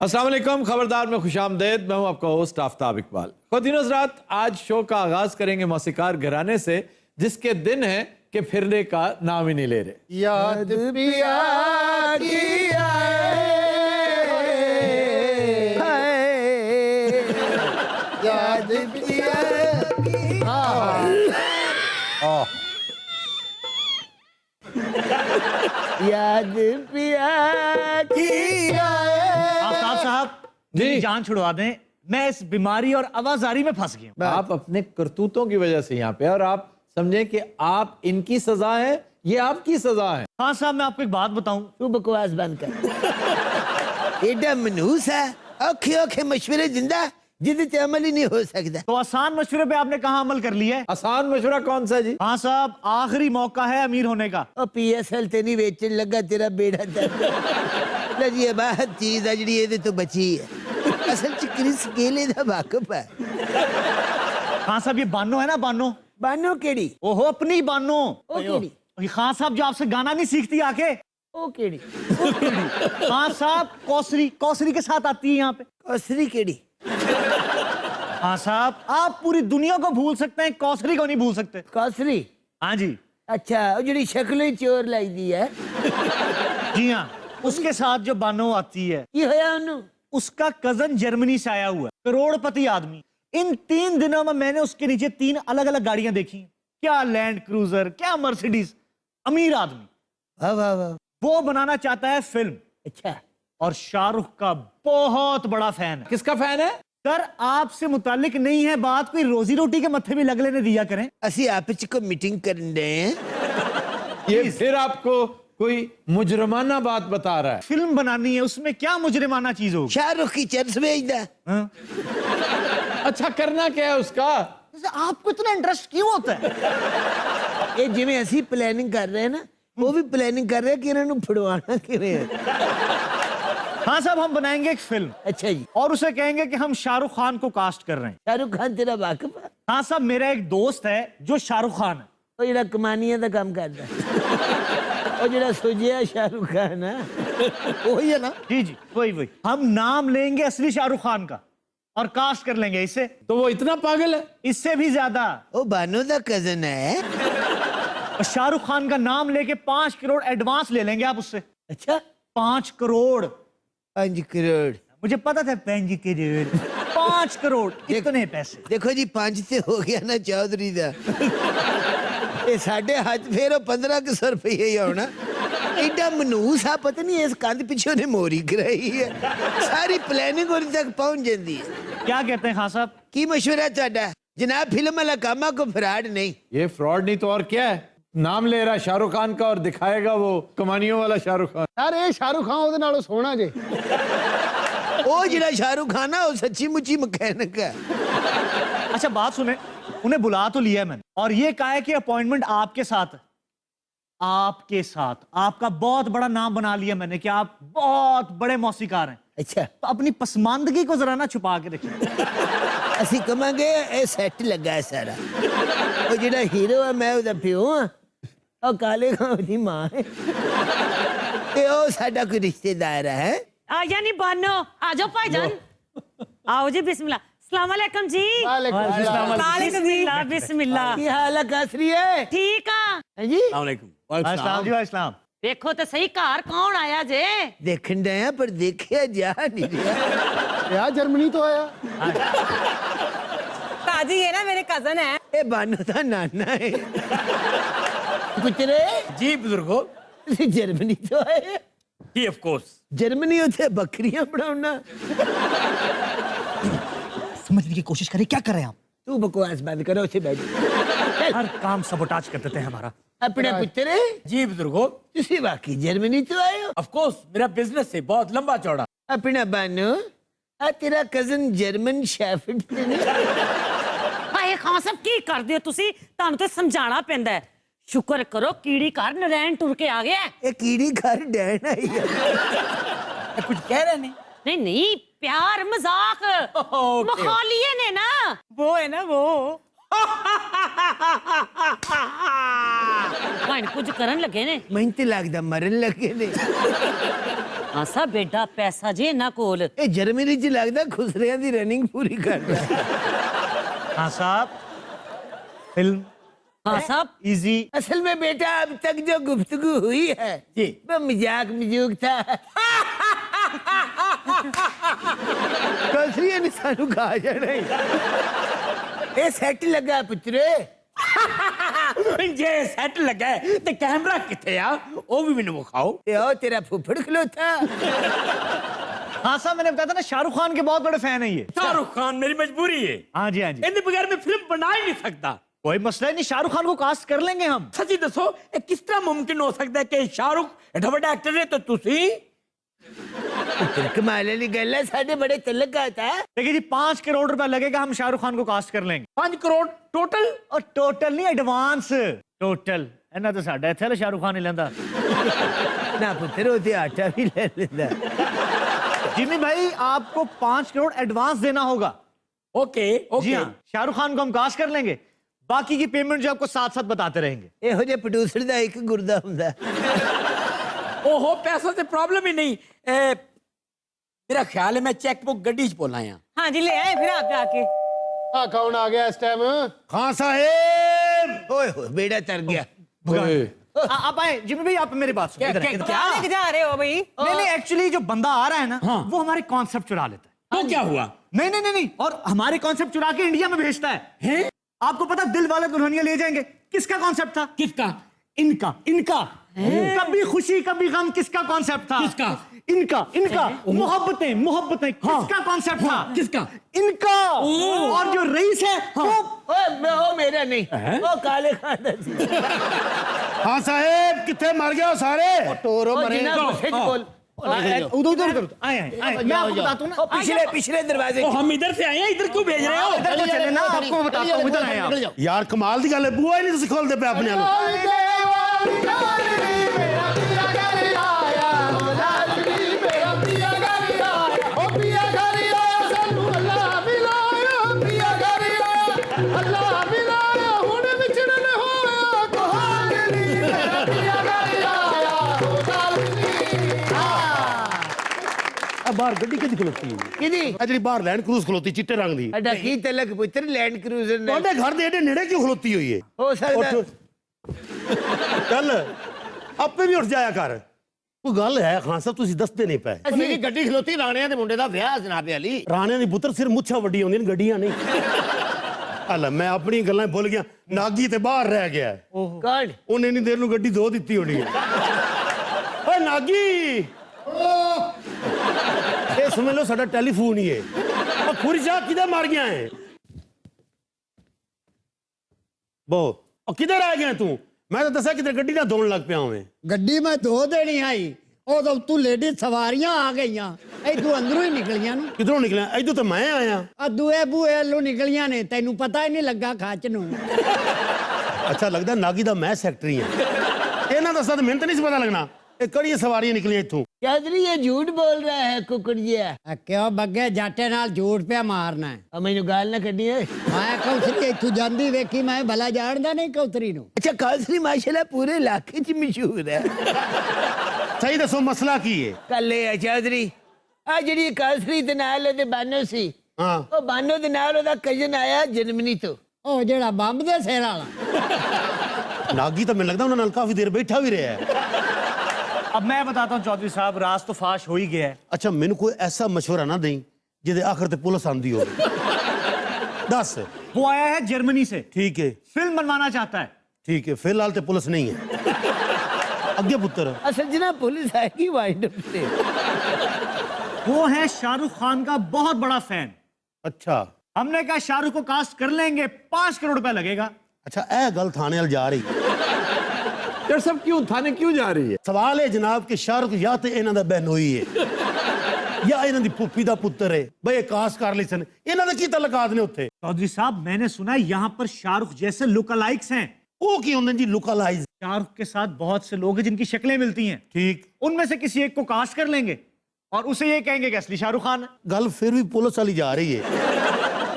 अस्सलाम वालेकुम, खबरदार में खुशामदेद। मैं हूं आपका होस्ट आफ्ताब इकबाल। ख़वातीन हज़रात, आज शो का आगाज करेंगे मौसीकार घराने से जिसके दिन है कि फिरने का नाम ही नहीं ले रहे। याद पिया की आए, याद पिया की याद पिया की आए। आफ्ताब साहब जी। जान छुड़वा दें, मैं इस बीमारी और आवाजारी में फंस गया हूं। आप अपने करतूतों की वजह से यहाँ पे, और आप समझे कि आप इनकी सजा है, ये आपकी सजा है। हाँ साहब, मैं आपको एक बात बताऊं। तू बकवास बंद कर। एडा मनूस है, औखे औखे मशवरे जिंदा जिद ते अमल ही नहीं हो सकता। तो आसान मशवरे पे आपने कहाँ अमल कर लिया है? आसान मशवरा कौन सा जी? हाँ साहब, आखिरी मौका है अमीर होने का। ओ PSL ते नहीं बेचन लगा तेरा बेड़ा दर्द। ला जी बात चीज है जिहड़ी इहदे तो बची है। असल च क्रिस गेले दा वाकफ है। हाँ साहब, ये बानो है ना, बानो। बानो केड़ी? ओहो, अपनी बानो। ओ केड़ी? खान साहब जो आपसे गाना नहीं सीखती आके। ओ केड़ी? हाँ साहब, कौसरी, कौसरी के साथ आती है यहाँ पे। कौसरी केड़ी? हाँ साहब, आप पूरी दुनिया को भूल सकते हैं, कौसरी को नहीं भूल सकते। कौसरी? हाँ जी। अच्छा, वो जिहड़ी शक्ल ही चोर लाई दी है। जी हाँ, उसके साथ जो बानो आती है, की होया उन्हों? उसका कजन जर्मनी से आया हुआ है, करोड़पति आदमी। इन 3 दिनों में मैंने उसके नीचे 3 अलग अलग गाड़ियां देखी। क्या लैंड क्रूजर, क्या मर्सिडीज। अमीर आदमी। वाह वाह वाह। वो बनाना चाहता है फिल्म, अच्छा, और शाहरुख का बहुत बड़ा फैन है। किसका फैन है? सर, आपसे मुतालिक नहीं है बात, कोई रोजी रोटी के मत्थे भी लग लेने दिया करें। असी आप को मीटिंग करन दे हैं। ये फिर आपको कोई मुजरमाना बात बता रहा है। फिल्म बनानी है, उसमें क्या मुजरिमाना चीज होगी? शाहरुख की चर्च भेजदा। हाँ? अच्छा, करना क्या है उसका? आपको इतना इंटरेस्ट क्यों होता है? ये जिवें असी प्लानिंग कर रहे हैं ना, वो भी प्लानिंग कर रहे हैं कि इन्होंने फुड़वाना किवें है। हाँ साहब, हम बनाएंगे एक फिल्म, अच्छा जी। और उसे कहेंगे कि हम शाहरुख खान को कास्ट कर रहे हैं। शाहरुख खान तेरा वाकफ है? हाँ साहब, मेरा एक दोस्त है जो शाहरुख खान है। वो जिहड़ा कमानिया दा काम करदा है। वो जिहड़ा सोजिया शाहरुख खान है, वही है ना? जी जी, वही वही। हम नाम लेंगे असली शाहरुख खान का और कास्ट कर लेंगे इसे। तो वो इतना पागल है? इससे भी ज्यादा। वो बानो दा कजन है। और शाहरुख खान का नाम लेके 5 करोड़ एडवांस ले लेंगे आप उससे। अच्छा, 5 करोड़। 5 करोड़? मुझे पता था 5 करोड़। 5 करोड़ इतने पैसे। देखो जी, 5 से हो गया ना चौधरी दा। ये साढ़े हाथ फेरो 1500 रुपये ही होना। एडा मनूस आ, पता नहीं इस कंध पिछे ने मोरी कराई है। सारी प्लानिंग और तक पहुंच जाती है। क्या कहते हैं खान साहब? की मशवरा ਤੁਹਾਡਾ? जनाब, फिल्म वाला कामा को फ्रॉड नहीं। ये फ्रॉड नहीं तो और क्या है? नाम ले रहा शाहरुख खान का और दिखाएगा वो कमानियों वाला शाहरुख खान। अरे शाहरुख खान ਉਹਦੇ ਨਾਲੋਂ ਸੋਹਣਾ ਜੇ। वो जिहड़ा शाहरुख खान है, वो सच्ची मुच्ची मैकेनिक है। अच्छा बात सुने, उन्हें बुला तो लिया है मैंने, और ये कहा है कि अपॉइंटमेंट आपके साथ है। आपके साथ आपका बहुत बड़ा नाम बना लिया मैंने कि आप बहुत बड़े मौसीकार हैं। अच्छा, तो अपनी पसमानदगी को जरा ना छुपा के रखिए। ਅਸੀਂ ਕਹਾਂਗੇ ਇਹ ਸੈੱਟ ਲੱਗਾ ਹੈ ਸਾਰਾ। ਉਹ ਜਿਹੜਾ ਹੀਰੋ ਹੈ, ਮੈਂ ਉਹਦਾ ਪਿਓ ਹਾਂ, ਉਹ ਕਾਲੇ ਖਾਂ ਦੀ ਮਾਂ ਹੈ, ਤੇ ਉਹ ਸਾਡਾ ਕੋਈ ਰਿਸ਼ਤੇਦਾਰ ਹੈ। आजा नहीं बानो, आ जाओ भाईजान। आओ जी, बिस्मिल्लाह। अस्सलाम वालेकुम जी। वालेकुम बिस्मिल्लाह बिस्मिल्लाह। ਕੀ ਹਾਲ ਹੈ ਕਾਸਰੀ ਹੈ? ठीक आ। हैं जी? अस्सलाम जी, अस्सलाम। देखो तो सही, घर कौन आया जे? देखन डे हैं, पर देखिया जा नहीं रहा। ਯਾ ਜਰਮਨੀ ਤੋਂ ਆਇਆ। ताजी ये ना मेरे कजन है। ये बानो दा नाना है। पुत्रे जी बुजुर्गो। तुसी जर्मनी तो आए? जी ऑफ कोर्स। जर्मनी उसे बकरियां बनाना। समझने की कोशिश करें, क्या कर रहे हैं आप? तू बकवास बंद करो, उसे बैठ। हर काम सबोटाज कर देते हैं हमारा। अपने पुत्रे जी बुजुर्गो। तुसी वाकई जर्मनी तो आए हो? ऑफ कोर्स, मेरा बिजनेस है बहुत लंबा चौड़ा। अपना बानो, आ तेरा कजन जर्मन शेफर्ड ते नहीं? हाय खान साहब, की कर दियो तुसी? तानू ते समझाना पैंदा है। शुक्र करो कीड़ी घर नरैन टुर के आ गया। ये कीड़ी घर डैन आई है। कुछ कह रहे नहीं? नहीं नहीं, प्यार मजाक। ओके। मखौलिए ने ना, वो है ना वो। ਭਾਣ ਕੁਝ ਕਰਨ ਲੱਗੇ ਨੇ ਮੈਨੂੰ ਤੇ ਲੱਗਦਾ ਮਰਨ ਲੱਗੇ ਨੇ ਆਸਾ ਬੇਟਾ ਪੈਸਾ ਜੇ ਇਹਨਾਂ ਕੋਲ ਇਹ ਜਰਮਨੀ ਚ ਲੱਗਦਾ ਖੁਸਰਿਆਂ ਦੀ ਰਨਿੰਗ ਪੂਰੀ ਕਰਦਾ हाँ साहब फिल्म हाँ साहब इजी असल में बेटा अब तक जो गुफ्तगू हुई है जी। वो मजाक मजूक था खुसरिया ने सानू खा जाना ये सेट लगा पुत्रे जे सेट लगा है ते कैमरा किथे आ ओ भी मैंने विखाओ ये ओ तेरा फुफड़ खलोता हाँ साहब मैंने बताया था ना शाहरुख खान के बहुत बड़े फैन है ये शाहरुख खान मेरी मजबूरी है हाँ जी हाँ जी इनके बगैर मैं फिल्म बना ही नहीं सकता कोई मसला ही नहीं शाहरुख खान को कास्ट कर लेंगे हम सच्ची दसो ये किस तरह मुमकिन हो सकता है कि शाहरुख एडा बड़ा एक्टर है तो तुसी पुत्र कमाल वाली गल है साडे बड़े तलक आता देखिए जी 5 करोड़ रुपया लगेगा हम शाहरुख खान को कास्ट कर लेंगे 5 करोड़ टोटल और टोटल नहीं एडवांस टोटल इन्ना तो साडा इत्थे शाहरुख खान ही लेंदा ना पुत्र वो ते आटा भी ले लेंदा जिमी भाई आपको 5 करोड़ एडवांस देना होगा ओके जी ओके हाँ शाहरुख खान को हम कास्ट कर लेंगे बाकी की पेमेंट जो आपको साथ साथ बताते रहेंगे ਇਹੋ ਜਿਹੇ ਪ੍ਰੋਡਿਊਸਰ ਦਾ ਇੱਕ ਗੁਰਦਾ ਹੁੰਦਾ ओहो पैसा से प्रॉब्लम ही नहीं मेरा ख्याल है मैं चेक बुक गड्डी च बोला आया हाँ जी ले आए फिर आप आके ਆ ਕੌਣ ਆ ਗਿਆ ਇਸ ਟਾਈਮ खान साहेब ओए हो बेड़ा तर गया आप आए जिमी भाई आप मेरी बात सुनिए इधर आइए, इधर आइए। क्या जा रहे हो भाई नहीं नहीं एक्चुअली जो बंदा आ रहा है ना हाँ। वो हमारे कॉन्सेप्ट चुरा लेता है तो क्या हुआ नहीं नहीं नहीं नहीं और हमारे कॉन्सेप्ट चुरा के इंडिया में भेजता है हैं आपको पता दिल वाले दुल्हनिया ले जाएंगे किसका कॉन्सेप्ट था किसका इनका इनका कभी खुशी कभी गम किसका कॉन्सेप्ट था किसका? इनका इनका मोहब्बतें मोहब्बतें किसका कॉन्सेप्ट था किसका? इनका ओह। और जो रईस है वो ओए मैं ओ मेरा नहीं वो काले खान दा सी हाँ साहेब कितने मर गए हो सारे ਟੋਰੋ ओ ਮਰੇ जनाब सच बोल उधर उधर उधर आए आए आए मैं आपको बताता हूँ ना ओ पिछले पिछले दरवाजे तो हम इधर से आए हैं इधर क्यों भेज रहे हो इधर को चले ना आपको बताता हूँ इधर आए आप यार कमाल की गल है बुआ ही नहीं तुसी खोलते पे अपने आलो बाहर गड्डी किदी खलोती है किदी आ ਜਿਹੜੀ ਬਾਹਰ ਲੈਂਡ ਕਰੂਜ਼ ਖਲੋਤੀ ਚਿੱਟੇ ਰੰਗ ਦੀ अड्डा की तलक पुत्र लैंड क्रूजर ने ਤੁਹਾਡੇ ਘਰ ਦੇ ਏਡੇ ਨੇੜੇ ਕਿਉਂ ਖਲੋਤੀ ਹੋਈ ਹੈ हो सकता ਉੱਠ ਚੱਲ ਆਪੇ ਵੀ ਉੱਠ ਜਾਇਆ ਕਰ ਕੋਈ ਗੱਲ ਹੈ ਖਾਨ ਸਾਹਿਬ ਤੁਸੀਂ ਦੱਸਦੇ ਨਹੀਂ ਪਏ ਉਹਨੇ ਦੀ ਗੱਡੀ ਖਲੋਤੀ ਰਾਣਿਆਂ ਦੇ ਮੁੰਡੇ ਦਾ ਵਿਆਹ ਜਨਾਬੇ ਅਲੀ ਰਾਣਿਆਂ ਦੀ ਪੁੱਤਰ ਸਿਰ ਮੁੱਛਾਂ ਵੱਡੀ ਹੁੰਦੀਆਂ ਨੇ ਗੱਡੀਆਂ ਨਹੀਂ ਹਲਾ ਮੈਂ ਆਪਣੀ ਗੱਲਾਂ ਭੁੱਲ ਗਿਆ ਨਾਗੀ ਤੇ ਬਾਹਰ ਰਹਿ ਗਿਆ ਹੈ। कौन ਉਹਨੇ ਨਹੀਂ ਦੇਰ ਨੂੰ ਗੱਡੀ ਧੋ ਦਿੱਤੀ ਹੋਣੀ ਹੈ ਓਏ ਨਾਗੀ ਇਹ ਸਮਝ ਲਓ ਸਾਡਾ ਟੈਲੀਫੋਨ ਹੀ ਹੈ ਉਹ ਖੁਰੀ ਸ਼ਾਹ ਕਿਧਰ ਮਰ ਗਿਆ ਹੈ ਬੋ ਉਹ ਕਿਧਰ ਆ ਗਿਆ ਤੂੰ ਮੈਂ ਤਾਂ ਦੱਸਿਆ ਕਿਧਰ ਗੱਡੀ ਨਾ ਧੋਣ ਲੱਗ ਪਿਆ ਹੋਵੇਂ ਗੱਡੀ ਮੈਂ ਧੋ ਦੇਣੀ ਆਈ ਉਦੋਂ ਤੂੰ ਲੇਡੀ ਸਵਾਰੀਆਂ ਆ ਗਈਆਂ ਇਦੋਂ ਅੰਦਰੋਂ ਹੀ ਨਿਕਲੀਆਂ ਨੇ ਕਿਧਰੋਂ ਨਿਕਲਿਆ ਇਦੋਂ ਤਾਂ ਮੈਂ ਆਇਆ ਆ ਦੂਏ ਬੂਏ ਵੱਲੋਂ ਨਿਕਲੀਆਂ ਨੇ ਤੈਨੂੰ ਪਤਾ ਹੀ ਨਹੀਂ ਲੱਗਾ ਖਾਚ ਨੂੰ ਅੱਛਾ ਲੱਗਦਾ ਨਾਗੀ ਦਾ ਮੈਂ ਸੈਕਟਰੀ ਹਾਂ ਇਹਨਾਂ ਦਾ ਸਦ ਮੈਨੂੰ ਤਾਂ ਨਹੀਂ ਸੀ ਪਤਾ ਲੱਗਣਾ ਇਹ ਕਿਹੜੀਆਂ ਸਵਾਰੀਆਂ ਨਿਕਲੀਆਂ ਇੱਥੋਂ चौधरी ये झूठ बोल रहा है कुकड़िया ਆ ਕਿਉਂ ਬੱਗੇ ਜਾਟੇ ਨਾਲ ਝੂਠ ਪਿਆ ਮਾਰਨਾ ਹੈ अब मैंने गाल ना कढ़ी है ਮੈਂ ਕੌਤਰੀ ਇੱਥੋਂ ਜਾਂਦੀ ਵੇਖੀ ਮੈਂ ਭਲਾ ਜਾਣਦਾ ਨਹੀਂ ਕੌਤਰੀ ਨੂੰ अच्छा कासरी माशाल्लाह पूरे इलाके च मशहूर है ਸਹੀ ਦੱਸੋ ਮਸਲਾ ਕੀ ਹੈ कल है चौधरी आ ਜਿਹੜੀ ਕਾਸਰੀ ਦੇ ਨਾਲ ਉਹਦੇ ਬਾਨੋ ਸੀ ਹਾਂ ਉਹ ਬਾਨੋ ਦੇ ਨਾਲ ਉਹਦਾ ਕਜ਼ਨ ਆਇਆ ਜਰਮਨੀ ਤੋਂ ਉਹ ਜਿਹੜਾ ਬੰਬ ਦੇ ਸਿਰ ਵਾਲਾ ਨਾਗੀ ਤਾਂ ਮੈਨੂੰ ਲੱਗਦਾ ਉਹਨਾਂ ਨਾਲ ਕਾਫੀ ਦੇਰ ਬੈਠਾ ਵੀ ਰਿਹਾ ਹੈ अब मैं बताता हूँ चौधरी साहब राज तो फाश हो ही गया है ਅੱਛਾ ਮੈਨੂੰ ਕੋਈ ਐਸਾ ਮਸ਼ਵਰਾ ਨਾ ਦੇਈ ਜਿਹਦੇ ਆਖਰ ਤੇ ਪੁਲਿਸ ਆਂਦੀ ਹੋਵੇ ਦੱਸ वो आया है जर्मनी से ਠੀਕ ਹੈ फिल्म बनवाना चाहता है ਠੀਕ ਹੈ ਫਿਲਹਾਲ ਤੇ ਪੁਲਿਸ ਨਹੀਂ ਹੈ ਅੱਗੇ ਪੁੱਤਰ असल जनाब पुलिस आएगी वाइंड अप से वो है शाहरुख खान का बहुत बड़ा फैन ਅੱਛਾ हमने कहा शाहरुख को कास्ट कर लेंगे 5 करोड़ रुपया लगेगा ਅੱਛਾ ਇਹ ਗੱਲ ਥਾਣੇ ਵੱਲ ਜਾ ਰਹੀ यार सब क्यों थाने क्यों जा रही है ਸਵਾਲ ਹੈ ਜਨਾਬ ਕਿ ਸ਼ਾਹਰੁਖ ਜਾਂ ਤੇ ਇਹਨਾਂ ਦਾ ਬਹਿਨੋਈ ਹੈ ਜਾਂ ਇਹਨਾਂ ਦੀ ਫੁੱਫੀ ਦਾ ਪੁੱਤਰ ਹੈ ਬਈ ਇਹ ਕਾਸ ਕਰ ਲਈ ਸਨ ਇਹਨਾਂ ਦੇ ਕੀ ਤਲਕਾਤ ਨੇ ਉੱਥੇ चौधरी साहब मैंने सुना है यहाँ पर शाहरुख जैसे लुकलाइक्स हैं ਉਹ ਕੀ ਹੁੰਦੇ ਜੀ ਲੁਕਾਲਾਈਜ਼ शाहरुख के साथ बहुत से लोग हैं जिनकी शक्लें मिलती हैं ਠੀਕ उनमें से किसी एक को कास्ट कर लेंगे और उसे ये कहेंगे कि असली शाहरुख खान है ਗੱਲ ਫਿਰ ਵੀ ਪੁਲਿਸ ਵਾਲੀ ਜਾ ਰਹੀ ਹੈ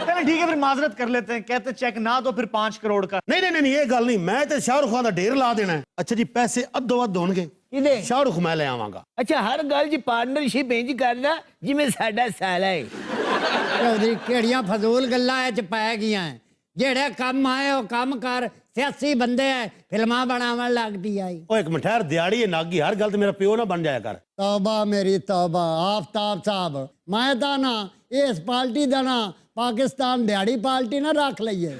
कहना चल ठीक है फिर माजरत कर लेते हैं, कहते चेक ना तो फिर 5 करोड़ का। नहीं नहीं नहीं, ये गल नहीं, मैं तो शाहरुख खान का ढेर ला देना है। अच्छा जी, पैसे अद्धो अध होणगे, ਇਹਦੇ शाहरुख मैं ले आवांगा। ਅੱਛਾ ਹਰ ਗੱਲ 'ਚ ਪਾਰਟਨਰਸ਼ਿਪ ਇੰਜ ਕਰਦਾ ਜਿਵੇਂ ਸਾਡਾ ਸਾਲਾ ਹੈ। ਚੌਧਰੀ ਕਿਹੜੀਆਂ ਫਜ਼ੂਲ ਗੱਲਾਂ ਇਹ ਚ ਪੈ ਗਈਆਂ ਐ। ਜਿਹੜੇ ਕੰਮ ਆਏ ਉਹ ਕੰਮ ਕਰ, ਸਿਆਸੀ ਬੰਦੇ ਐ, ਫਿਲਮਾਂ ਬਣਾਉਣ ਲੱਗਦੀ ਆਈ। ओ एक मिनट ठहर, दिहाड़ी है नागी, हर गल तो मेरा प्यो ना बन जाया कर। ਤੌਬਾ ਮੇਰੀ ਤੌਬਾ। ਆਫਤਾਬ ਸਾਹਿਬ, ਮੈਂ ਤਾਂ ਨਾ ਇਸ ਪਾਰਟੀ ਦਾ ਨਾ पाकिस्तान दिहाड़ी पार्टी ना रख लईए।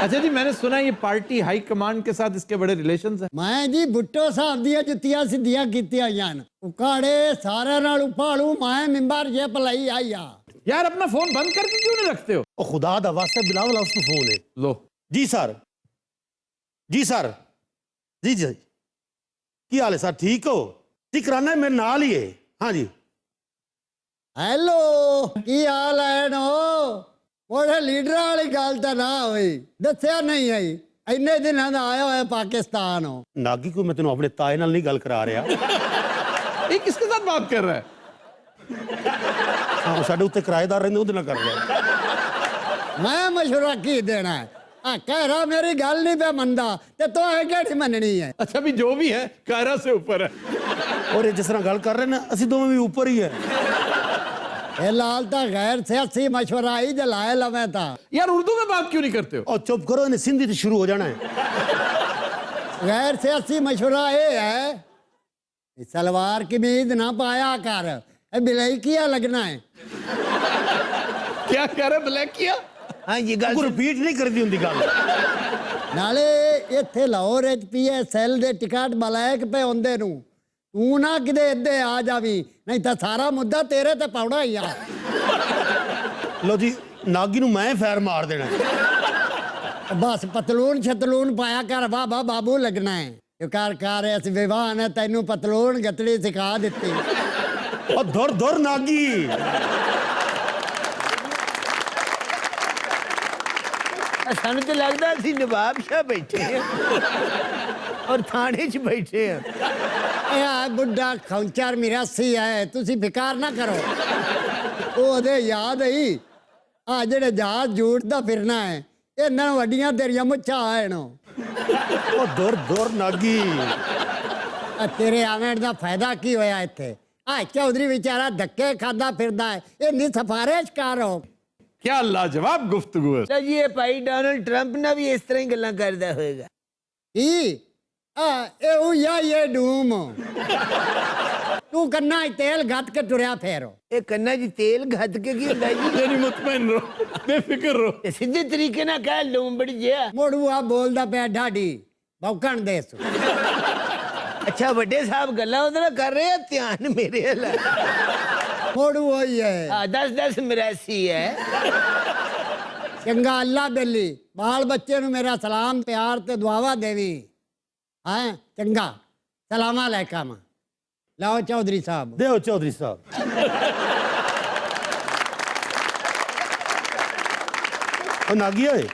अच्छा जी, मैंने सुना ये पार्टी हाई कमांड के साथ इसके बड़े रिलेशंस हैं। मैं जी भुट्टो साहब दियां जुत्तियां सीधियां कीतियां होईयां न। उकाड़े सारे नाल उपाड़ू मैं मिंबर जे पलाई आई आ। यार अपना फोन बंद करके क्यों नहीं रखते हो? ओ खुदा दा वास्ते बिलावल उसको फोन है। लो जी सर, जी सर, जी जी, की हाल है सर? ठीक हो जी? कराना है मेरे नाल ही है। हाँ जी। हेलो की हाल है नो? ओड़े लीडर वाली गल तो ना हुई, दस्या नहीं आई। इन्ने दिनों दा आया होया पाकिस्तान हो। नागी को मैं तेन अपने ताए नाल नहीं गल करा रहा। ये किसके साथ बात कर रहा है? हाँ, साडे उत्ते किराएदार रहंदे, उहदे नाल कर रहा। मैं मशवरा की देना है? कह रहा मेरी गल नहीं पे मनदा ते तो है केड़ी मननी है। अच्छा भी जो भी है कायरा से ऊपर है। और ये जिस तरह गल कर रहे हैं ना, असीं दोवें भी ऊपर ही है। ये लाल ता गैर सियासी मशवरा ही जलाए लवे था। यार उर्दू में बात क्यों नहीं करते हो? और चुप करो, इन्हें सिंधी से शुरू हो जाना है। गैर सियासी मशवरा ये है सलवार की मीद ना पाया कर, बिलाई किया लगना है। क्या कह रहे ब्लैक किया? हाँ ये गल को रिपीट नहीं करदी हुंदी गल। नाले इत्थे लाहौर विच PSL दे टिकट बलैक पे आउंदे नूं तू ना किते इद्दे आ जावी, नहीं तो सारा मुद्दा तेरे ते पौड़ा ही आ। लो जी, नागी नूं मैं फैर मार देना है। बस पतलून छतलून पाया कर, वाह वाह बाबू लगना है। जो कर इस विवाह ने तैनू पतलून गतड़ी सिखा दित्ती। और धुर धुर नागी। सानू तो लगता सी नवाब शाह बैठे हैं और थाने च बैठे हैं। यार बुढ़ा खौंचार मिरासी है, तुसी फिकार ना करो। ओदे याद आई आ जेड़े जहाज जूटदा फिरना है, इन्हां वड्डियां तेरियां मुच्छां आएण। और धुर धुर नागी। तेरे आवेण दा फायदा की होया इत्थे? आ चौधरी बेचारा धक्के खाता फिरदा है, इन्नी सिफारिश करो। क्या लाजवाब गुफ्तगू है। तो जी ये भाई डोनाल्ड ट्रंप ना भी इस तरह ही गल्लां करदा होएगा। ये डूम तू कन्ना तेल घत के टुरिया फेरो। ये कन्ना जी तेल घत के की हुंदा जी? यानी मुतमईन रहो, बेफिक्र रहो। ते सीधे तरीके ना कह लूम बड़ी जिया। मोड़ू आ बोलदा पे ढाडी भौकण दे सु। अच्छा वड्डे साहब गल्लां उधर कर रहे हैं, ध्यान मेरे हल। मोड़ू होई है। हाँ 10-10 मिरासी है। चंगा अल्लाह बेली बाल बच्चे नु मेरा सलाम प्यार ते दुआवा देवी। हाँ चंगा, सलाम अलैकुम। लाओ चौधरी साहब। देओ चौधरी साहब। और नागी होए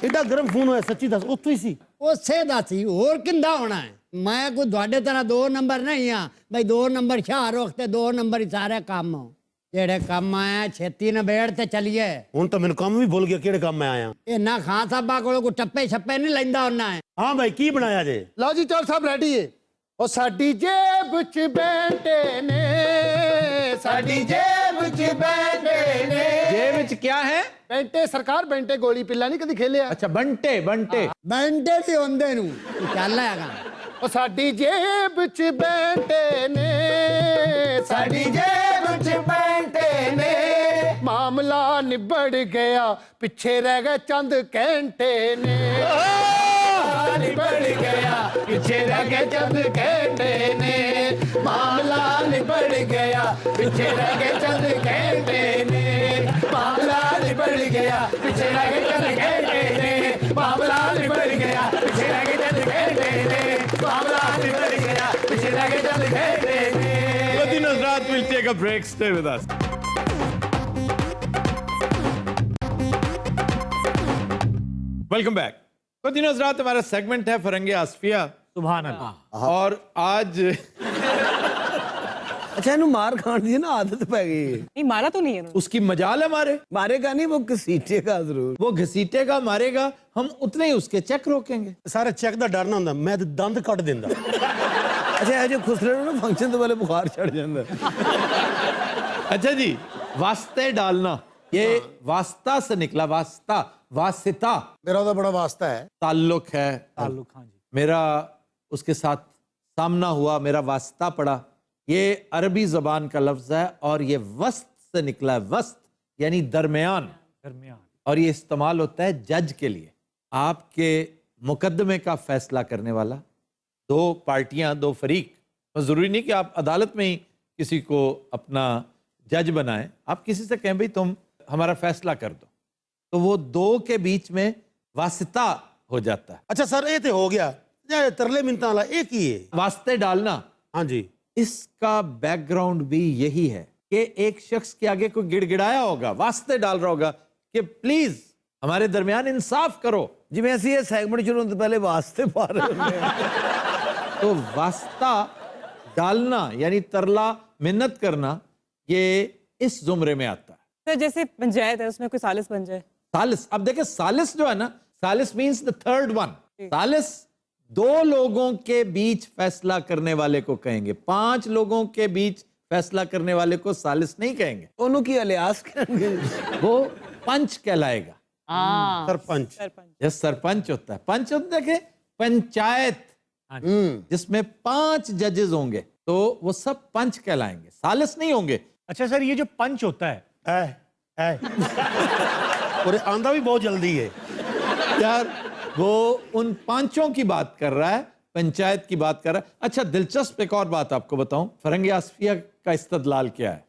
एडा गर्म फोन होया, सच्ची दस उत्थों ही सी? उसे दा सी, होर किंदा होना है? मैं कोई ਤੁਹਾਡੇ तरह 2 नंबर नहीं आ भाई 2 नंबर शाह रुख ते 2 नंबर ही सारे काम हो। जेड़े काम आया छेती नबेड़ ते चलिए। हुण तो मैनू काम भी भूल गया केड़े काम मैं आया। इन्ना खान साहबा कोल कोई टप्पे छप्पे नहीं लैंदा होना है। हाँ भाई, की बनाया जे? ਲਓ ਜੀ ਚੌਲ ਸਾਹਿਬ ਰੈਡੀ ਏ। ਉਹ ਸਾਡੀ ਜੇਬ 'ਚ ਬੈਠੇ ਨੇ, ਸਾਡੀ ਜੇਬ 'ਚ ਬੈਠੇ ਨੇ। जेब विच क्या है? ਬੈਂਟੇ ਸਰਕਾਰ ਬੈਂਟੇ ਗੋਲੀ ਪਿੱਲਾ ਨਹੀਂ ਕਦੀ ਖੇਲਿਆ। अच्छा बंटे बंटे। बैंटे भी होंदे नु चल आएगा। ਉਹ ਸਾਡੀ ਜੇਬ 'ਚ ਬੈਠੇ ਨੇ, ਸਾਡੀ ਜੇਬ 'ਚ ਬੈਠੇ ਨੇ। ਮਾਮਲਾ ਨਿਬੜ ਗਿਆ, ਪਿੱਛੇ ਰਹਿ ਗਏ ਚੰਦ ਘੰਟੇ ਨੇ। ਨਿਬੜ ਗਿਆ, ਪਿੱਛੇ ਰਹਿ ਗਏ ਚੰਦ ਘੰਟੇ ਨੇ। ਮਾਮਲਾ ਨਿਬੜ ਗਿਆ, ਪਿੱਛੇ ਰਹਿ ਗਏ ਚੰਦ ਘੰਟੇ ਨੇ। ਮਾਮਲਾ ਨਿਬੜ ਗਿਆ, ਪਿੱਛੇ ਰਹਿ ਗਏ ਚੰਦ ਘੰਟੇ ਨੇ। ਮਾਮਲਾ ਨਿਬੜ ਗਿਆ, ਪਿੱਛੇ ਰਹਿ ਗਏ ਚੰਦ ਘੰਟੇ ਨੇ। ਮਾਮਲਾ ਨਿਬੜ ਗਿਆ, ਪਿੱਛੇ ਰਹਿ ਗਏ ਚੰਦ ਘੰਟੇ ਨੇ। Khodin Hazrat will take a break. Stay with us. Welcome back. Khodin Hazrat हमारा सेगमेंट है फरंगे आसफिया। सुभान अल्लाह। और आज अच्छा इन्हू मार खान दी ना आदत पै गई है। नहीं मारा तो नहीं है उन्होंने। उसकी मजाल है मारे, मारेगा नहीं, वो घसीटेगा जरूर। वो घसीटेगा मारेगा, हम उतने ही उसके चेक रोकेंगे। सारे चेक ਦਾ ਡਰ ਨਾ ਹੁੰਦਾ, ਮੈਂ ਤੇ ਦੰਦ ਕੱਢ ਦਿੰਦਾ। अच्छा ये जो खुसरे ना फंक्शन तो वाले बुखार चढ़ जाता है। अच्छा जी, वास्ते डालना, ये वास्ता से निकला, वास्ता, वासिता, ਮੇਰਾ ਉਹਦਾ ਬੜਾ ਵਾਸਤਾ ਹੈ। ताल्लुक है। ताल्लुक, हाँ जी। मेरा उसके साथ सामना हुआ, मेरा वास्ता पड़ा, ये अरबी जबान का लफ्ज है और ये वस्त से निकला है, वस्त यानी दरमियान। दरमियान। और ये इस्तेमाल होता है जज के लिए, आपके मुकदमे का फैसला करने वाला। दो पार्टियां, दो फरीक, और ज़रूरी नहीं कि आप अदालत में ही किसी को अपना जज बनाएं, आप किसी से कहें भाई तुम हमारा फैसला कर दो, तो वो दो के बीच में वास्ता हो जाता है। ਅੱਛਾ ਸਰ ਇਹ ਤੇ ਹੋ ਗਿਆ, ਜੇ ਤਰਲੇ ਮਿੰਤਾਂ ਵਾਲਾ ਇਹ ਕੀ ਹੈ? वास्ते डालना, ਹਾਂਜੀ इसका बैकग्राउंड भी यही है कि एक शख्स के आगे कोई गिड़गिड़ाया होगा, वास्ते डाल रहा होगा कि प्लीज हमारे दरमियान इंसाफ करो। जिवें ਅਸੀਂ ਇਹ ਸੈਗਮੈਂਟ ਸ਼ੁਰੂ ਹੋਣ ਤੋਂ ਪਹਿਲੇ ਵਾਸਤੇ ਪਾ ਰਹੇ ਹੁੰਦੇ ਹਾਂ। तो वास्ता डालना यानी तरला मिन्नत करना, ये इस जुमरे में आता है। सर जैसे पंचायत है उसमें कोई सालिस बन जाए। सालिस, अब देखिए सालिस जो है ना, सालिस मींस द थर्ड वन। सालिस दो लोगों के बीच फैसला करने वाले को कहेंगे, 5 लोगों के बीच फैसला करने वाले को सालिस नहीं कहेंगे, ਉਹਨੂੰ ਕੀ ਅਲਿਆਸ ਕਰਨਗੇ? वो पंच कहलाएगा। हाँ ਸਰਪੰਚ। सरपंच। ये सरपंच होता है। पंच होता है देखे पंचायत, जिसमें 5 जजेस होंगे, तो वो सब पंच कहलाएंगे, सालिस नहीं होंगे। अच्छा सर, ये जो पंच होता है, ਐ ਔਰ ਇਹ ਆਂਦਾ ਵੀ ਬਹੁਤ ਜਲਦੀ ਹੈ। यार वो उन 5 की बात कर रहा है, पंचायत की बात कर रहा है। अच्छा दिलचस्प एक और बात आपको बताऊं, फरंगी आसफिया का इस्तदलाल क्या है।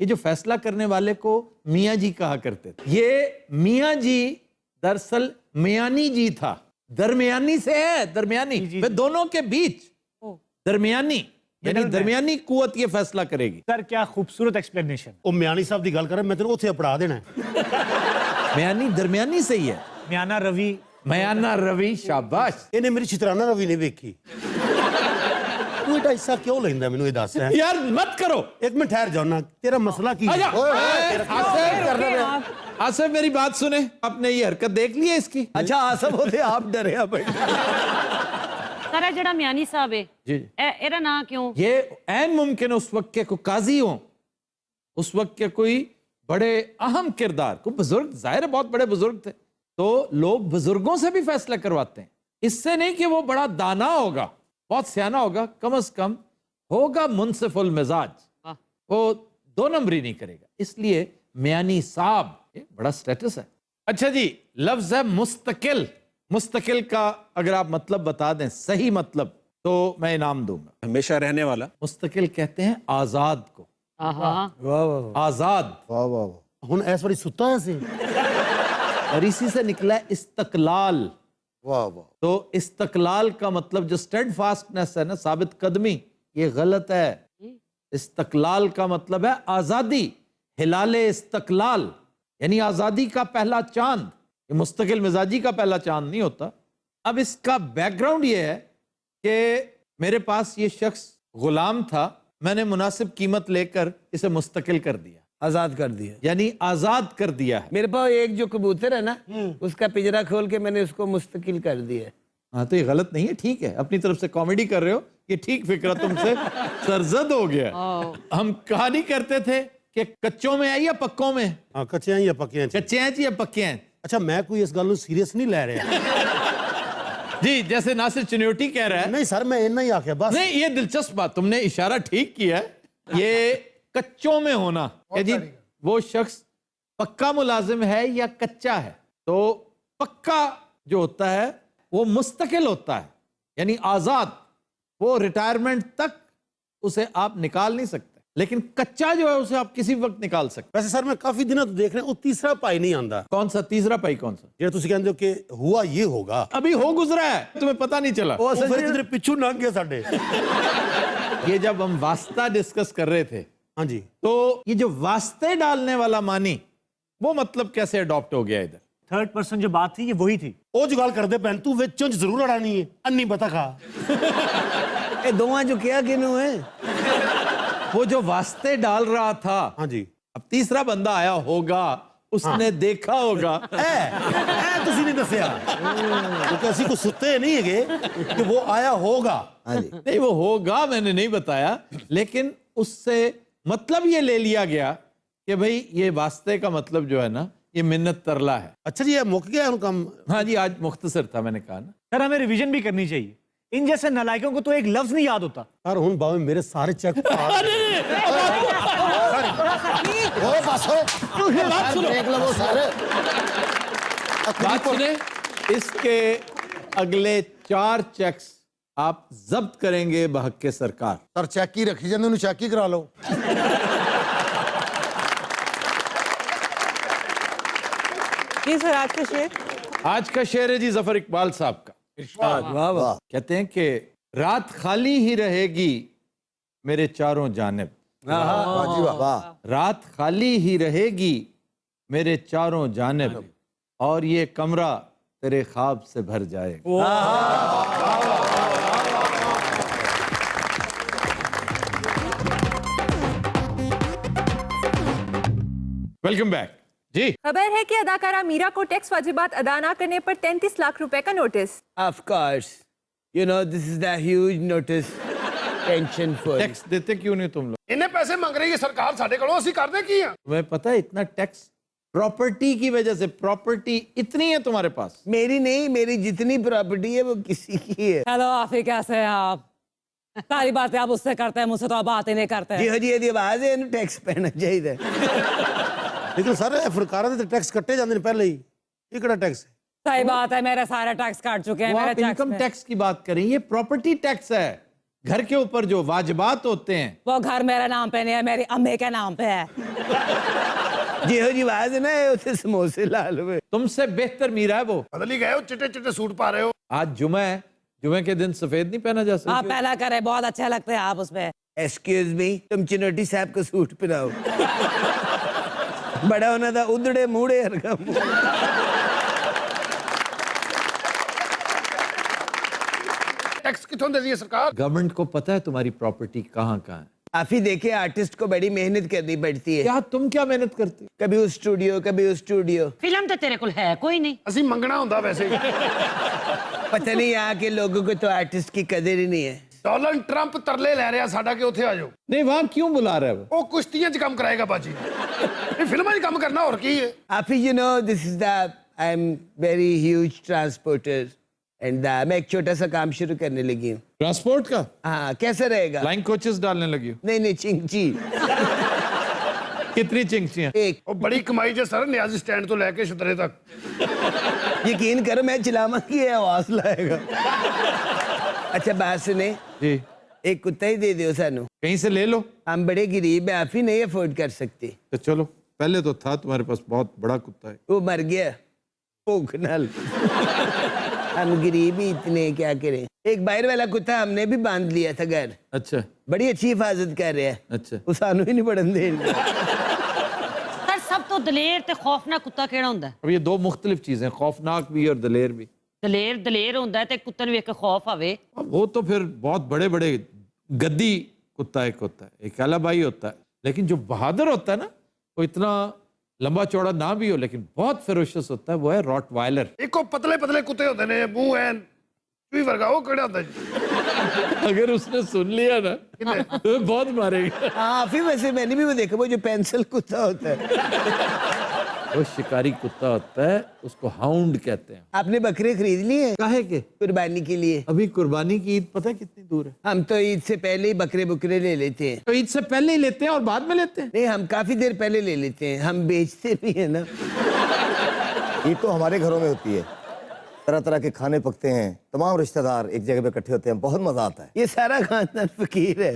ये जो फैसला करने वाले को मियाँ जी कहा करते थे, ये मियाँ जी दरअसल मियानी जी था, दरमियानी से है, दरमियानी वे दोनों के बीच, दरमियानी यानी दरमियानी कुवत ये फैसला करेगी। सर क्या खूबसूरत एक्सप्लेनेशन। ਉਹ ਮਿਆਣੀ ਸਾਹਿਬ ਦੀ ਗੱਲ ਕਰ, ਮੈਂ ਤੈਨੂੰ ਉੱਥੇ ਪੜਾ ਦੇਣਾ। मियानी दरमियानी से ही है। म्याना रवि, मयाना रवि, शाबाश। ਇਹਨੇ ਮੇਰੀ ਚਿਤਰਾਨਾ ਰਵੀ ਨਹੀਂ ਵੇਖੀ। ਤੂੰ ਇਹਦਾ ਹਿੱਸਾ ਕਿਉਂ ਲੈਂਦਾ ਮੈਨੂੰ ਇਹ ਦੱਸ। यार मत करो, ਇੱਕ ਮਿੰਟ ठहर जाओ ना, तेरा मसला की है? आसिफ मेरी बात सुने, आपने ये हरकत देख ली है इसकी? अच्छा आसफ होते आप डरे आप बैठे। सर ये जेड़ा म्यानी साहब है, जी एरा ना क्यों? ये ऐन मुमकिन उस वक्त के कोई काजी हो, उस वक्त के कोई बड़े अहम किरदार, कोई बुजुर्ग, जाहिर है बहुत बड़े बुजुर्ग थे, तो लोग बुजुर्गों से भी फैसला करवाते हैं। इससे नहीं कि वो बड़ा दाना होगा, बहुत सियाना होगा, कम से कम होगा मुनसिफुल मिजाज, वो 2 नंबरी नहीं करेगा। इसलिए म्यानी साहब, ये बड़ा स्टेटस है। अच्छा जी, लफ्ज है मुस्तकिल। मुस्तकिल का अगर आप मतलब बता दें, सही मतलब, तो मैं इनाम दूंगा। हमेशा रहने वाला। मुस्तकिल कहते हैं आजाद को, हाँ वाह वाह आजाद। वाह वाह ਹੁਣ ਇਸ ਵਾਰੀ ਸੁੱਤਾ ਹੋਇਆ ਸੀ। और इसी से निकला है इस्तकलाल। वाह वाह। तो इस्तकलाल का मतलब जो स्टेडफास्टनेस है ना, साबित कदमी, ये गलत है। इस्तकलाल का मतलब है आजादी, हिलाले इस्तकलाल यानी आजादी का पहला चांद। ये मुस्तकिल मिजाजी का पहला चांद नहीं होता। अब इसका बैकग्राउंड ये है कि मेरे पास ये शख्स गुलाम था, मैंने मुनासिब कीमत लेकर इसे मुस्तकिल कर दिया, आजाद कर दिया, यानी आजाद कर दिया है। मेरे पास एक जो कबूतर है ना, उसका पिंजरा खोल के मैंने उसको मुस्तकिल कर दिया। हाँ तो ये गलत नहीं है, ठीक है, अपनी तरफ से कॉमेडी कर रहे हो, ये ठीक फिक्रा तुमसे सरजद हो गया। हम कहानी करते थे कि कच्चों में है या पक्कों में, ਹਾਂ ਕੱਚਿਆਂ ਜਾਂ ਪੱਕਿਆਂ ਚ। कच्चे हैं या पक्के हैं। ਅੱਛਾ ਮੈਂ ਕੋਈ ਇਸ ਗੱਲ ਨੂੰ ਸੀਰੀਅਸ ਨਹੀਂ ਲੈ ਰਿਹਾ। जी जैसे नासिर चुनियोटी कह रहा है, ਨਹੀਂ ਸਰ ਮੈਂ ਇੰਨਾ ਹੀ ਆਖਿਆ ਬਸ। नहीं ये दिलचस्प बात, तुमने इशारा ठीक किया है, ये कच्चों में होना है जी। वो शख्स पक्का मुलाजिम है या कच्चा है, तो पक्का जो होता है वो मुस्तकिल होता है, यानी आजाद, वो रिटायरमेंट तक उसे आप निकाल नहीं सकते, लेकिन कच्चा जो है उसे आप किसी वक्त निकाल सकते। ਵੈਸੇ ਸਰ ਮੈਂ ਕਾਫੀ ਦਿਨਾਂ ਤੋਂ ਦੇਖ ਰਿਹਾ ਉਹ ਤੀਸਰਾ ਭਾਈ ਨਹੀਂ ਆਂਦਾ। कौन सा तीसरा पाई, कौन सा? ਜਿਹੜਾ ਤੁਸੀਂ ਕਹਿੰਦੇ ਹੋ ਕਿ ਹੁਆ ਇਹ ਹੋਗਾ, अभी हो गुजरा है, तुम्हें पता नहीं चला। ਉਹ ਫਿਰ ਕਿਧਰੇ ਪਿੱਛੋਂ ਲੰਘ ਗਿਆ ਸਾਡੇ। ये जब हम वास्ता डिस्कस कर रहे थे, ਹਾਂਜੀ तो ये जो वास्ते डालने वाला मानी, वो मतलब कैसे अडॉप्ट हो गया इधर? थर्ड पर्सन जो बात थी ये वही थी। ਉਹ ਜੋ ਗੱਲ ਕਰਦੇ ਪੈਣ ਤੂੰ ਵਿੱਚੋਂ ਜ਼ਰੂਰ ਅੜਾਣੀ ਹੈ, ਅੰਨੀ ਬਤਾ ਖਾ। ਇਹ ਦੋਵਾਂ ਜੋ ਕਿਹਾ ਕਿਨੂੰ ਹੈ? वो जो वास्ते डाल रहा था, हाँ जी अब तीसरा बंदा आया होगा, उसने देखा होगा। ਐ ਤੁਸੀਂ ਨਹੀਂ ਦੱਸਿਆ ਕਿਉਂਕਿ ਅਸੀਂ ਕੋ ਸੁੱਤੇ ਨਹੀਂ ਹੈਗੇ ਕਿ ਉਹ ਆਇਆ ਹੋਗਾ। नहीं, वो होगा मैंने नहीं बताया, लेकिन उससे मतलब ये ले लिया गया कि भाई ये वास्ते का मतलब जो है ना, ये मिन्नत तरला है। ਅੱਛਾ ਜੀ ਇਹ ਮੁੱਕ ਗਿਆ ਹੁਣ ਕੰਮ। हाँ जी, आज मुख्तसर था, मैंने कहा ना। सर हमें रिवीजन भी करनी चाहिए, इन जैसे नालायकों को तो एक लफ्ज नहीं याद होता। ਪਰ ਹੁਣ ਬਾਵੇਂ ਮੇਰੇ ਸਾਰੇ ਚੈੱਕ ਓਏ ਬਸ ਦੇਖ ਲਵੋ ਸਰ बात सुने, इसके अगले 4 चेक्स आप जब्त करेंगे बहक के सरकार। ਸਰ ਚੈੱਕ ਹੀ ਰੱਖੀ ਜਾਂਦੇ ਉਹਨੂੰ ਚੈੱਕ ਹੀ ਕਰਾ ਲਓ जी सर आज का शेर। आज का शेर है जी जफर इकबाल साहब का। वाह वाह। कहते हैं कि रात खाली ही रहेगी मेरे चारों जानिब, ਵਾਹ ਜੀ ਵਾਹ रात खाली ही रहेगी मेरे चारों जानिब, और ये कमरा तेरे ख्वाब से भर जाएगा। वेलकम बैक जी। खबर है कि अदाकारा मीरा को टैक्स वाजिबात अदा न करने पर 33 लाख रुपए का notice. Of course, you know this is the huge notice pension for। Tax देते क्यों नहीं तुम लोग? ਇੰਨੇ ਪੈਸੇ ਮੰਗ ਰਹੀ ਹੈ ਸਰਕਾਰ ਸਾਡੇ ਕੋਲੋਂ ਅਸੀਂ ਕਰਦੇ ਕੀ ਆ तुम्हें पता है इतना टैक्स प्रॉपर्टी की वजह से? प्रॉपर्टी इतनी है तुम्हारे पास? मेरी नहीं, मेरी जितनी प्रॉपर्टी है वो किसी की है। हेलो आफी, कैसे हैं आप? सारी बातें आप उससे करते हैं, मुझसे तो आप बात ही नहीं करते हैं। जी हाँ जी, यदि आवाज है इन्हें टैक्स पैना चाहिए। ਲੇਕਿਨ ਸਰ ਇਹ ਫਰਕਾਰਾਂ ਦੇ ਤੇ ਟੈਕਸ ਕੱਟੇ ਜਾਂਦੇ ਨੇ ਪਹਿਲੇ ਹੀ। ਇਹ ਕਿਹੜਾ ਟੈਕਸ ਹੈ? सही बात है, मेरे सारे टैक्स काट चुके हैं। वो मेरे आप इनकम टैक्स की बात करें, ये प्रॉपर्टी टैक्स है। घर के ऊपर जो वाजिबात होते हैं, वो घर मेरे नाम पे नहीं है, मेरी अम्मी के नाम पे है। जी हाँ जी, आवाज है ना उसे समोसे लाल हुए। तुमसे बेहतर मीरा है वो। ਬਦਲ ਹੀ ਗਏ ਹੋ ਚਿੱਟੇ ਚਿੱਟੇ ਸੂਟ ਪਾ ਰਹੇ ਹੋ आज जुमा है, जुमे के दिन सफेद नहीं पहना जा आप सकता। पहला करें, बहुत अच्छे लगते हैं आप उसपे। एक्सक्यूज मी, तुम चिनोटी साहब को सूट पहनाओ। बड़ा होना था उधड़े मूड़े हरका ਟੈਕਸ ਕਿੱਥੋਂ ਦੇ ਰਹੀ ਹੈ ਸਰਕਾਰ गवर्नमेंट को पता है तुम्हारी प्रॉपर्टी कहाँ कहाँ है। आप ही देखे, आर्टिस्ट को बड़ी मेहनत करनी पड़ती है। क्या तुम क्या मेहनत करते हो? कभी उस स्टूडियो, कभी उस स्टूडियो। फिल्म तो तेरे को है कोई नहीं। ਅਸੀਂ ਮੰਗਣਾ ਹੁੰਦਾ ਵੈਸੇ पता नहीं यहाँ के लोगों को तो आर्टिस्ट की कदर ही नहीं है। ਡੋਨਲਡ ਟਰੰਪ ਤਰਲੇ ਲੈ ਰਿਹਾ ਸਾਡਾ ਕਿ ਉੱਥੇ ਆ ਜਾਓ नहीं, वहां क्यों बुला रहे हो? ਉਹ ਕੁਸ਼ਤੀਆਂ 'ਚ ਕੰਮ ਕਰਾਏਗਾ ਬਾਜੀ ਇਹ ਫਿਲਮਾਂ 'ਚ ਕੰਮ ਕਰਨਾ ਹੋਰ ਕੀ ਹੈ आप ही, you know, this is the, I'm very huge transporter and मैं एक छोटा सा काम शुरू करने लगी हूँ। ट्रांसपोर्ट का हाँ, कैसा रहेगा? लाइन कोचेस डालने लगी हो? नहीं नहीं, चिंची कितनी चिंचियां? एक। ਉਹ ਬੜੀ ਕਮਾਈ ਜੇ ਸਰ ਨਿਆਜ਼ੀ ਸਟੈਂਡ ਤੋਂ ਲੈ ਕੇ ਸ਼ੁਦਰੇ ਤੱਕ यकीन करो मैं चलावा की आवाज लाएगा। अच्छा बात सुने, जी, एक कुत्ता ही दे दो सानू, कहीं से ले लो। हम बड़े गरीब हैं, आप ही नहीं अफोर्ड कर सकते। तो चलो, पहले तो था तुम्हारे पास बहुत बड़ा कुत्ता है। वो मर गया भूख नाल। हम गरीब ही इतने, क्या करें। एक बाहर वाला कुत्ता हमने भी बांध लिया था घर, अच्छा बड़ी अच्छी हिफाजत कर रहा है। अच्छा। वो सानू ही नहीं बढ़न दे। सर सब तो दलेर ते खौफनाक कुत्ता केड़ा हुंदा है? अब ये दो मुख्तलिफ चीजें, खौफनाक भी और दलेर भी। दलेर दलेर हुंदा है ते कुत्ते नूं वेख के खौफ आवे। अब वो तो फिर बहुत बड़े बड़े गद्दी कुत्ता एक होता है, एक अलाबाई होता है, लेकिन जो बहादुर होता है ना, वो इतना लंबा चौड़ा ना भी हो लेकिन बहुत फेरोशियस होता है, वो है रॉटवाइलर। ਇੱਕੋ ਪਤਲੇ ਪਤਲੇ ਕੁੱਤੇ ਹੁੰਦੇ ਨੇ ਮੂੰਹ ਐਨ ਚੂਹੀ ਵਰਗਾ ਉਹ ਕਿਹੜਾ ਹੁੰਦਾ ਜੀ अगर उसने सुन लिया ना तो बहुत मारेगा। हाँ फिर वैसे मैंने भी वो देखा, वो जो पेंसिल कुत्ता होता है। वो शिकारी कुत्ता होता है, उसको हाउंड कहते हैं। आपने बकरे खरीद लिए? काहे के? कुर्बानी के लिए। अभी कुर्बानी की ईद पता है कितनी दूर है? हम तो ईद से पहले ही बकरे बुकरे ले लेते हैं। तो ईद से पहले ही लेते हैं और बाद में लेते हैं? नहीं, हम काफी देर पहले ले लेते हैं, हम बेचते भी है ना। ईद तो हमारे घरों में होती है, तरह तरह के खाने पकते हैं, तमाम रिश्तेदार एक जगह पे इकट्ठे होते हैं, बहुत मजा आता है। ये सारा खानदान फकीर है।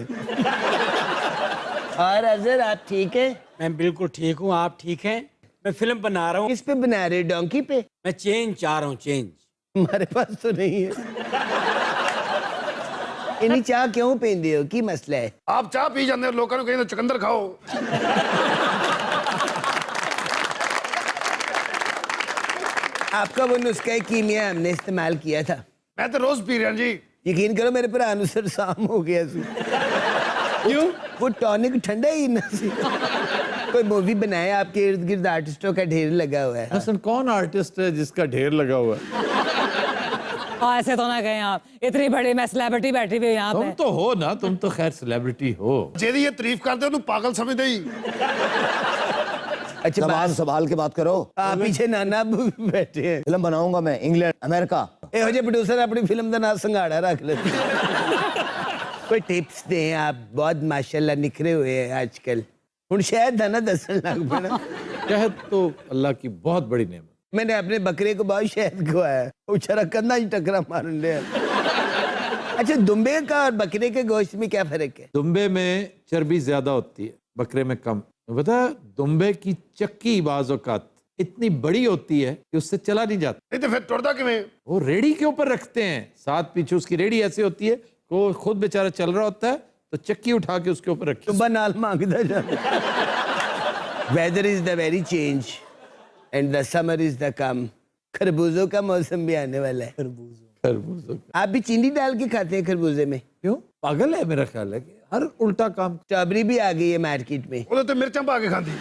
और अजहर आप ठीक है? मैं बिल्कुल ठीक हूँ, आप ठीक हैं? मैं फिल्म बना रहा हूँ। किस पे बना रहे, डोंकी पे? मैं चेंज चाह रहा हूँ, चेंज। हमारे पास तो नहीं है। इन्हीं चाह क्यों पींदे हो, की मसला है? ਆਪ ਚਾਹ ਪੀ ਜਾਂਦੇ ਹੋ ਲੋਕਾਂ ਨੂੰ ਕਹਿੰਦੇ ਚੁਕੰਦਰ ਖਾਓ आपका वो नुस्खा कीमिया हमने इस्तेमाल किया था। मैं तो रोज पी रहा जी। यकीन करो मेरे भरा नु सरसाम हो गया सी। क्यों? वो टॉनिक ठंडा ही ना सी कोई मूवी बनाए आपके इर्द गिर्द आर्टिस्टों का ढेर लगा हुआ है। हसन कौन आर्टिस्ट है जिसका ढेर लगा हुआ है? ऐसे तो ना गए आप, इतनी बड़ी मैं सेलिब्रिटी बैठी हुई यहाँ तुम पे। तो हो ना, तुम तो खैर सेलिब्रिटी हो। जेदी ये तारीफ करते हो पागल समझते ही। अच्छा जबान संभाल के बात करो। आप पीछे नाना बैठे हैं। फिल्म बनाऊंगा मैं इंग्लैंड अमेरिका। ਇਹੋ ਜਿਹੇ प्रोड्यूसर अपनी फिल्म का नाम संघाड़ा रख लेते कोई टिप्स दें आप, बहुत माशाल्लाह निखरे हुए हैं आजकल। हुण शहद दा ना दसन लग पैना। शहद तो अल्लाह की बहुत बड़ी नेमत। मैंने अपने बकरे को बहुत शहद खवाया, वो बेचारा कंधा ही टकरा मारन लिया। अच्छा, दुम्बे का और बकरे के गोश्त में क्या फर्क है? दुम्बे में चर्बी ज्यादा होती है, बकरे में कम। पता है, दुम्बे की चक्की बाज़ औक़ात इतनी बड़ी होती है कि उससे चला नहीं जाता। नहीं तो फिर टुरदा किवें? वो रेडी के ऊपर रखते हैं, साथ पीछे उसकी रेडी ऐसी होती है, वो खुद बेचारा चल रहा होता है तो चक्की उठा के उसके ऊपर रखी। सुबह नाल मांगदा जा। Weather is the very change and the summer is the come. खरबूजों का मौसम भी आने वाला है। खरबूजों का। आप भी चीनी डाल के खाते हैं खरबूजे में? क्यों? पागल है मेरा ख्याल है कि हर उल्टा काम। स्ट्रॉबेरी भी आ गई है मार्केट में। ਉਹਦੇ ਤੇ ਮਿਰਚਾਂ ਪਾ ਕੇ ਖਾਂਦੀ।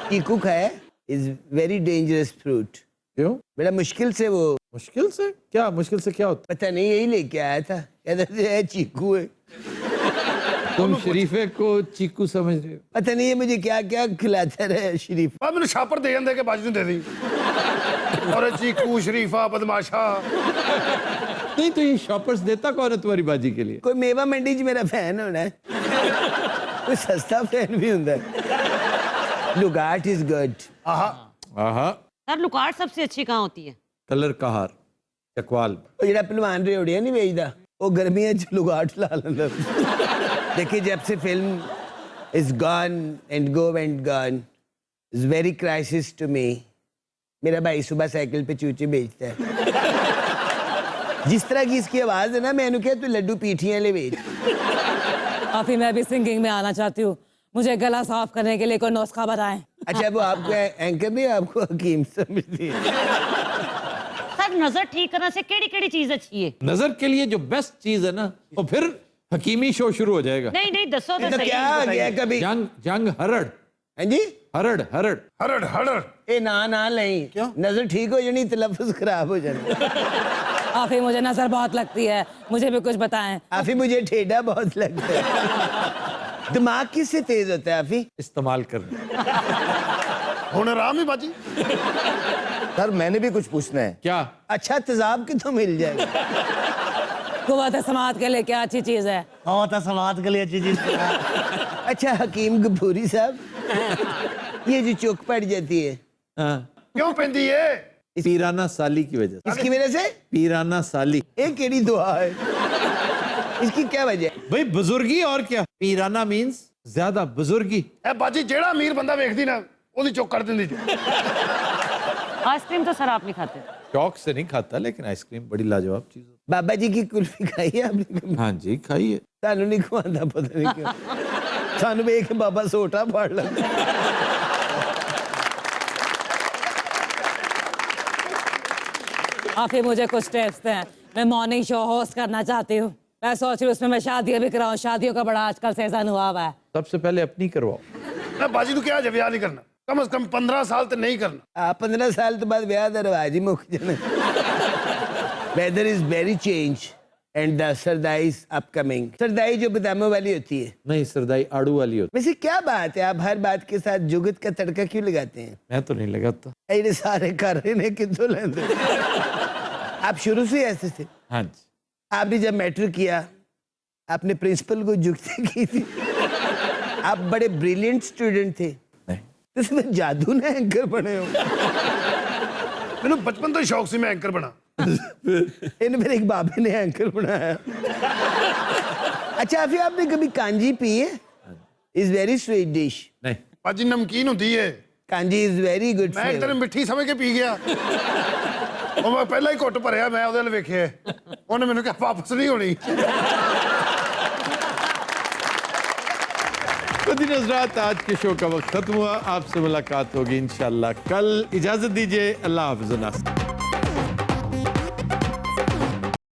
चीकू खाया? Is very dangerous fruit. क्यों? बड़ा मुश्किल से वो, मुश्किल से क्या? मुश्किल से क्या होता पता नहीं, यही लेके आया था, कहता है चीकू है। है? तुम शरीफे को चीकू समझ रहे हो? पता नहीं ये मुझे क्या क्या खिलाता रहे शरीफ। ਬਾਅਦ ਮੈਨੂੰ ਛਾਪਰ ਦੇ ਜਾਂਦੇ ਕਿ ਬਾਜੀ ਨੂੰ ਦੇ ਦੀ। ਔਰ ਚੀਕੂ शरीफा बदमाशा। नहीं तो ये शॉपर्स देता कौन है तुम्हारी बाजी के लिए? कोई मेवा मंडी च मेरा फैन होना है। कोई सस्ता फैन भी होता है। लुगाट इज गुड। आहा। सर लुकाट सबसे अच्छी कहाँ होती है? कलर कहार चकवाल। वो जरा पहलवान रेवड़िया नहीं बेचता, वो गर्मियां च लुगाट ला लेंदा। देखिए, जब से film is gone and go and gone is very crisis to me. मेरा भाई सुबह साइकिल पे चूचे बेचता है। जिस तरह की इसकी आवाज है ना, मैंने कहा तू लड्डू पीठियां ले बेच। काफी मैं भी सिंगिंग में आना चाहती हूँ, मुझे गला साफ करने के लिए कोई नुस्खा बताएं। अच्छा, वो आपको एंकर नहीं, आपको हकीम समझती है। सर नजर ठीक करने से केड़ी केड़ी चीज अच्छी है? नजर के लिए जो बेस्ट चीज है ना, वो फिर हकीमी शो शुरू हो जाएगा। नहीं नहीं दसो तो तो सही। क्या आ गया कभी? जंग जंग हरड़। हाँ जी, हरड़ हरड़। हरड़ हरड़। ए ना ना नहीं, क्यों? नजर ठीक हो जानी, तलफ्फुज खराब हो जाना। काफी मुझे नजर बहुत लगती है, मुझे भी कुछ बताएं। आफी मुझे ठेडा बहुत लगता है। दिमाग किससे तेज होता है आफी? इस्तेमाल करना। ਹੁਣ ਆਰਾਮ ही बाजी। सर मैंने भी कुछ पूछना है। क्या? अच्छा तेजाब कितों मिल जाएगा? कुव्वत समात के लिए क्या अच्छी चीज है? और समाज के लिए अच्छी चीज। अच्छा हकीम गफूरी साहब, ये जो चौक पड़ जाती है, हाँ। क्यों पेंदी है? पीराना साली की वजह से। इसकी वजह से? पीराना साली। एक केड़ी दुआ है, इसकी क्या वजह है? भाई बुजुर्गी और क्या। पीराना मीन्स ज्यादा बुजुर्गी। ਇਹ ਬਾਜੀ ਜਿਹੜਾ ਅਮੀਰ ਬੰਦਾ ਵੇਖਦੀ ਨਾ ਉਹਦੀ ਚੁੱਕ ਕਰ ਦਿੰਦੀ ਜੀ। आइसक्रीम तो सर आप नहीं खाते? शौक से नहीं खाता, लेकिन आइसक्रीम बड़ी लाजवाब चीज होती बाबा जी की कुल्फी खाई है आपने? है। हाँ जी, खाइए। सानू नहीं खवांदा, पता नहीं क्यों। सानू वेख के बाबा सोटा फाड़ लगा। काफी मुझे कुछ टिप्स दें, मैं मॉर्निंग शो होस्ट करना चाहती हूँ। मैं सोच रही हूँ उसमें मैं शादियाँ भी कराऊँ, शादियों का बड़ा आजकल सीजन हुआ हुआ है। सबसे पहले अपनी करवाओ। मैं बाजी तू क्या जे विआह नहीं करना, कम से कम 15 साल तो नहीं करना। 15 साल तो बाद ब्याह दा रिवाज ही मुक जाना। Weather is very change and the सरदाई इज अपकमिंग। सरदाई जो बादामों वाली होती है। नहीं, सरदाई आड़ू वाली होती वैसे क्या बात है, आप हर बात के साथ जुगत का तड़का क्यों लगाते हैं? है। मैं तो नहीं लगाता। ऐसे सारे कर रहे ने कितों लेंदे? आप शुरू से ऐसे थे? हाँ जी। आपने जब मैट्रिक किया, आपने प्रिंसिपल को जुगती की थी। आप बड़े ब्रिलियंट स्टूडेंट थे। नहीं। तो इसमें जादू ने एंकर बने हो। मैंने बचपन तो ही शौक से मैं एंकर बना। इन मेरे एक बाबे ने एंकर बनाया। अच्छा फिर आपने कभी कांजी पी है? Is very sweet dish. नहीं। बाजी नमकीन होती है। Kanji is very good. मैं एक दिन मिठी समझ के पी गया। और मैं पहला ही घुट भरिया, मैं ਉਹਦੇ ਵੱਲ ਵੇਖਿਆ, ਉਹਨੇ ਮੈਨੂੰ ਕਿਹਾ ਵਾਪਸ नहीं होनी। तो दिन हज़रात, आज के शो का वक्त खत्म हुआ। आपसे मुलाकात होगी इंशाल्लाह कल। इजाजत दीजिए। अल्लाह हाफ़िज़।